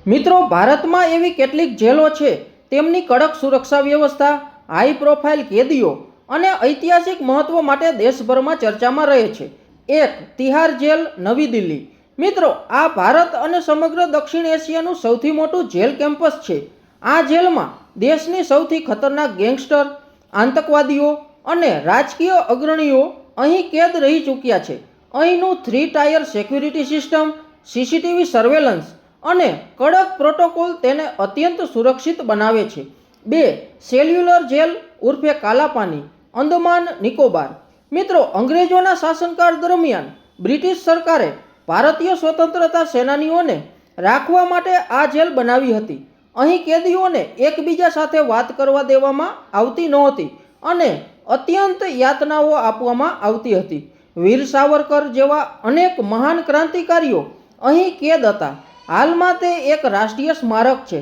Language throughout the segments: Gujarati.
મિત્રો, ભારતમાં એવી કેટલીક જેલો છે તેમની કડક સુરક્ષા વ્યવસ્થા, હાઈ પ્રોફાઇલ કેદીઓ અને ઐતિહાસિક મહત્વ માટે દેશભરમાં ચર્ચામાં રહે છે. 1. તિહાર જેલ, નવી દિલ્હી. મિત્રો, આ ભારત અને સમગ્ર દક્ષિણ એશિયાનું સૌથી મોટું જેલ કેમ્પસ છે. આ જેલમાં દેશની સૌથી ખતરનાક ગેંગસ્ટર, આતંકવાદીઓ અને રાજકીય અગ્રણીઓ અહીં કેદ રહી ચૂક્યા છે. અહીંનું 3 tier security system, CCTV surveillance અને કડક પ્રોટોકોલ તેને અત્યંત સુરક્ષિત બનાવે છે. 2. સેલ્યુલર જેલ ઉર્ફે કાલાપાની, અંદમાન નિકોબાર. મિત્રો, અંગ્રેજોના શાસનકાળ દરમિયાન બ્રિટિશ સરકારે ભારતીય સ્વતંત્રતા સેનાનીઓને રાખવા માટે આ જેલ બનાવી હતી. અહીં કેદીઓને એકબીજા સાથે વાત કરવા દેવામાં આવતી નહોતી અને અત્યંત યાતનાઓ આપવામાં આવતી હતી. વીર સાવરકર જેવા અનેક મહાન ક્રાંતિકારીઓ અહીં કેદ હતા. હાલમાં તે એક રાષ્ટ્રીય સ્મારક છે.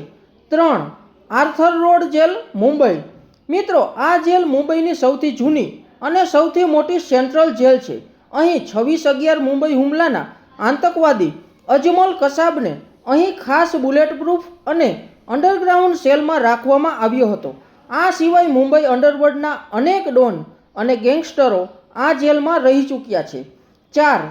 3. Arthur road jail, Mumbai. મિત્રો, આ જેલ મુંબઈની સૌથી જૂની અને સૌથી મોટી સેન્ટ્રલ જેલ છે. અહીં 26/11 મુંબઈ હુમલાના આતંકવાદી અજમલ કસાબને અહીં ખાસ બુલેટપ્રૂફ અને અંડરગ્રાઉન્ડ સેલમાં રાખવામાં આવ્યો હતો. આ સિવાય મુંબઈ અંડરવર્લ્ડના અનેક ડોન અને ગેંગસ્ટરો આ જેલમાં રહી ચૂક્યા છે. 4.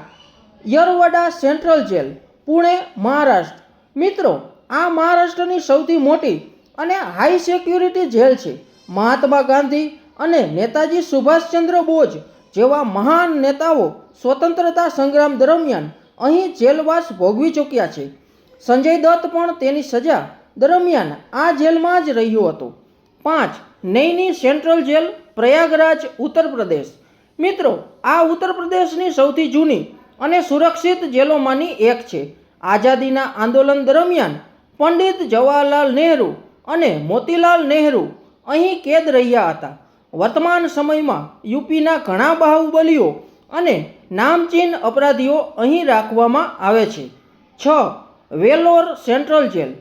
યરવડા સેન્ટ્રલ જેલ, પુણે, મહારાષ્ટ્ર. મિત્રો, આ મહારાષ્ટ્રની સૌથી મોટી અને હાઈ સિક્યુરિટી જેલ છે. મહાત્મા ગાંધી અને નેતાજી સુભાષચંદ્ર બોઝ જેવા મહાન નેતાઓ સ્વતંત્રતા સંગ્રામ દરમિયાન અહીં જેલવાસ ભોગવી ચૂક્યા છે. સંજય દત્ત પણ તેની સજા દરમિયાન આ જેલમાં જ રહ્યો હતો. 5. Naini central jail, Prayagraj, Uttar Pradesh. મિત્રો, આ ઉત્તર પ્રદેશની સૌથી જૂની અને સુરક્ષિત જેલોમાંની એક છે. આઝાદીના આંદોલન દરમિયાન પંડિત જવાહરલાલ નહેરુ અને મોતીલાલ નહેરુ અહીં કેદ રહ્યા હતા. વર્તમાન સમયમાં યુપીના ઘણા બાહુબલીઓ અને નામચીન અપરાધીઓ અહીં રાખવામાં આવે છે. 6. Valour central jail,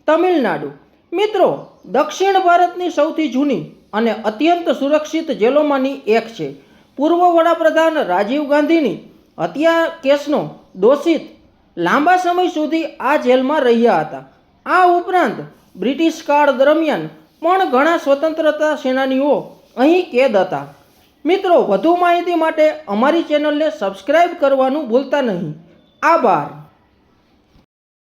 Tamil Nadu. મિત્રો, દક્ષિણ ભારતની સૌથી જૂની અને અત્યંત સુરક્ષિત જેલોમાંની એક છે. પૂર્વ વડાપ્રધાન રાજીવ ગાંધીની હત્યા કેસનો દોષિત લાંબા સમય સુધી આ જેલમાં રહ્યા હતા. આ ઉપરાંત બ્રિટિશ કાળ દરમિયાન પણ ઘણા સ્વતંત્રતા સેનાનીઓ અહીં કેદ હતા. મિત્રો, વધુ માહિતી માટે અમારી ચેનલને સબસ્ક્રાઈબ કરવાનું ભૂલતા નહીં. આભાર.